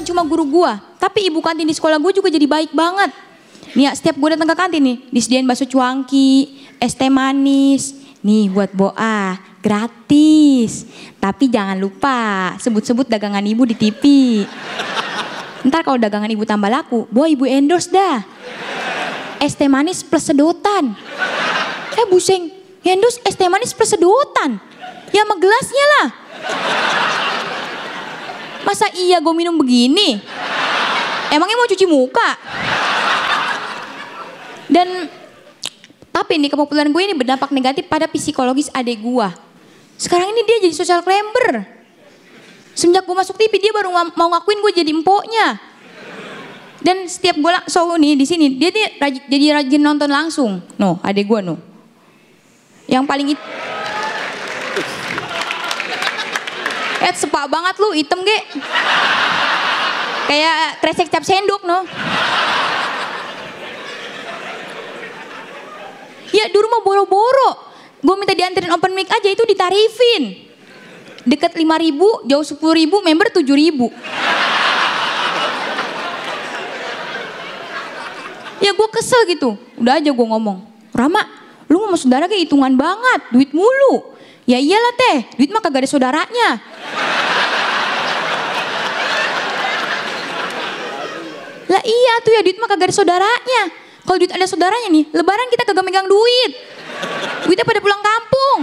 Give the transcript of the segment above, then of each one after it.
bukan cuma guru gue, tapi ibu kantin di sekolah gue juga jadi baik banget. Nih ya, setiap gue datang ke kantin nih, disediain bakso cuangki, es teh manis. Nih buat Boa, gratis. Tapi jangan lupa sebut-sebut dagangan ibu di TV. Ntar kalau dagangan ibu tambah laku, Boa ibu endorse dah. Es teh manis plus sedotan. Buseng, endorse es teh manis plus sedotan. Ya sama gelasnya lah. Masa iya gue minum begini? Emangnya mau cuci muka? Dan tapi nih kepopuleran gue ini berdampak negatif pada psikologis adik gue. Sekarang ini dia jadi social climber. Semenjak gue masuk TV dia baru mau ngakuin gue jadi empoknya. Dan setiap gue show nih di sini dia jadi rajin nonton langsung. No, adik gue no. Yang paling sepak banget lu, hitam ge. Kayak kresek cap sendok no. Ya di rumah boro-boro. Gue minta dianterin open mic aja itu ditarifin. Deket 5.000, jauh 10.000, member 7.000. Ya gue kesel gitu. Udah aja gue ngomong, Rama, lu sama saudara kayak hitungan banget, duit mulu. Ya iyalah teh, duit mah kagak ada saudaranya. Lah iya tuh ya, duit mah kagak ada saudaranya. Kalau duit ada saudaranya nih, lebaran kita kagak megang duit. Duitnya pada pulang kampung.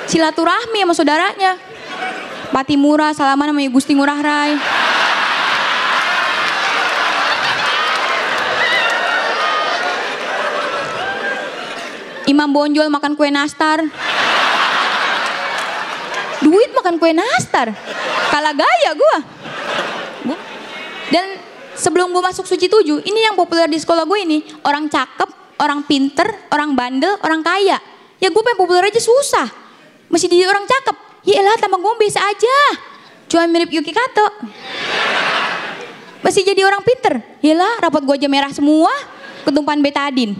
Silaturahmi sama saudaranya. Pati Murah, salaman sama Gusti Ngurah Rai. Imam Bonjol makan kue nastar. Duit makan kue nastar. Kalah gaya gue. Dan sebelum gue masuk Suci 7, ini yang populer di sekolah gue ini. Orang cakep, orang pinter, orang bandel, orang kaya. Ya gue pengen populer aja susah. Masih jadi orang cakep. Ya elah tambah gue biasa aja. Cuma mirip Yuki Kato. Masih jadi orang pinter. Ya elah rapot gue aja merah semua. Ketumpahan betadin.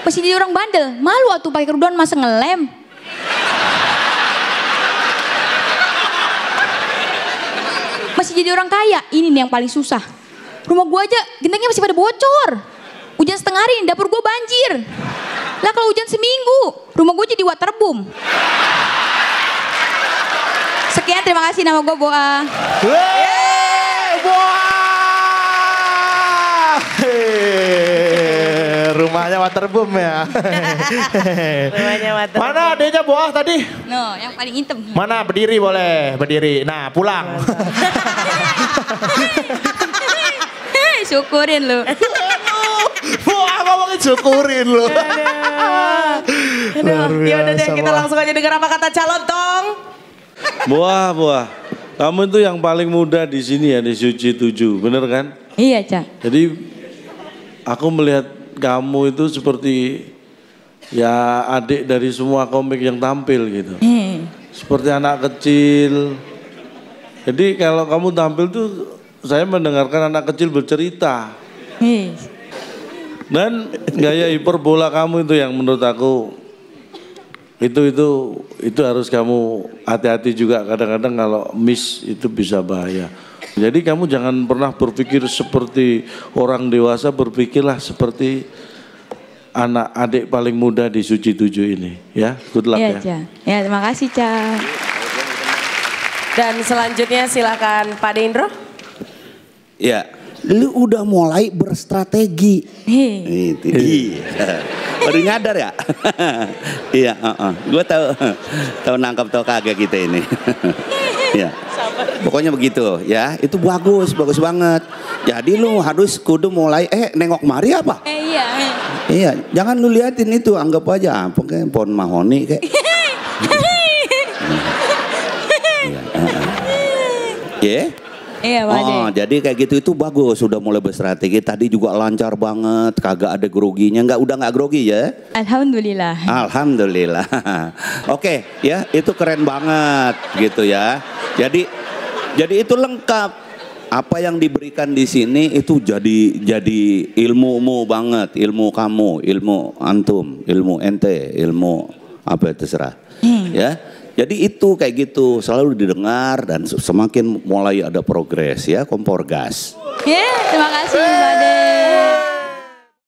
Masih jadi orang bandel, malu atuh pakai kerudung masa ngelem. Masih jadi orang kaya, ini nih yang paling susah. Rumah gua aja gentengnya masih pada bocor. Hujan setengah hari, dapur gua banjir. Lah kalau hujan seminggu, rumah gua jadi waterboom. Sekian, terima kasih, nama gua Boa. Boa! Rumahnya waterboom ya. Rumahnya waterboom. Mana adanya Boa tadi? No, yang paling hitam. Mana berdiri boleh, berdiri. Nah pulang. Syukurin lu. Boa ngomongin syukurin lu. Aduh, ya udah deh kita langsung aja dengar apa kata calon tong. Boa. Kamu itu yang paling muda di sini ya, di Suci 7, bener kan? Iya, Cak. Jadi aku melihat kamu itu seperti ya adik dari semua komik yang tampil gitu. Seperti anak kecil. Jadi kalau kamu tampil tuh saya mendengarkan anak kecil bercerita. Dan gaya hiperbola kamu itu yang menurut aku itu harus kamu hati-hati juga, kadang-kadang kalau miss itu bisa bahaya. Jadi kamu jangan pernah berpikir seperti orang dewasa, berpikirlah seperti anak adik paling muda di Suci 7 ini. Ya, good luck ya. Ya, terima kasih, Cak. Dan selanjutnya silakan Pak Dendro. Ya, lu udah mulai berstrategi. Itu. Iya. Baru nyadar ya? Iya, gue tahu nangkap tahu kagak kita ini. Ya. Pokoknya begitu ya, itu bagus banget. Jadi lu harus kudu mulai nengok mari apa? Iya. Iya, jangan lu liatin itu, anggap aja apa kayak pohon mahoni kayak. Ya. Iya, Pak Ade. Jadi kayak gitu itu bagus, sudah mulai berstrategi. Tadi juga lancar banget, kagak ada groginya, udah nggak grogi ya? Alhamdulillah. Alhamdulillah. Oke, ya itu keren banget gitu ya. Jadi itu lengkap. Apa yang diberikan di sini itu jadi ilmumu banget, ilmu kamu, ilmu antum, ilmu ente, ilmu apa terserah. Ya. Jadi itu kayak gitu selalu didengar dan semakin mulai ada progres ya, kompor gas. Terima kasih Pak Ade.